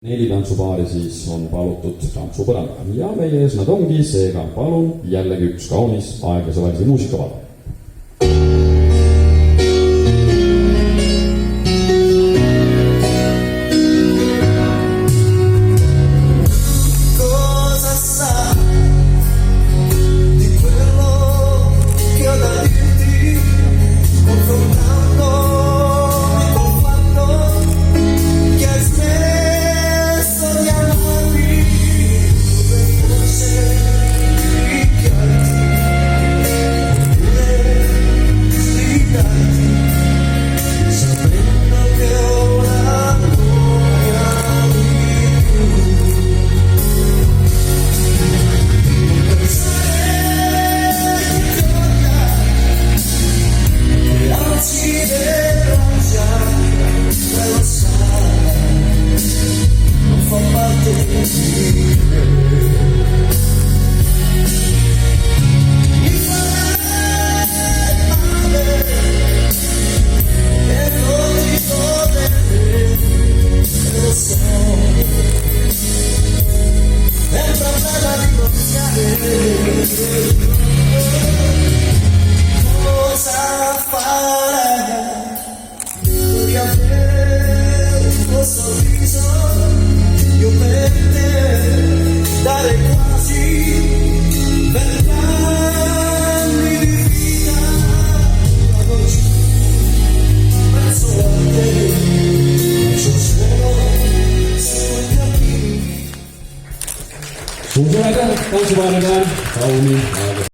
4 tantsupaari siis on palutud tantsupõrandale ja meie ees nad ongi, seega palun jällegi üks kaunis aeglasevalisi muusikavara. Cosa fare per avere un tuo sorriso, io per te dare quasi 20 anni di vita, vado giù, penso a te, lascio solo sugli occhi. Suur aitäh tantsupaaridele, kauni aega!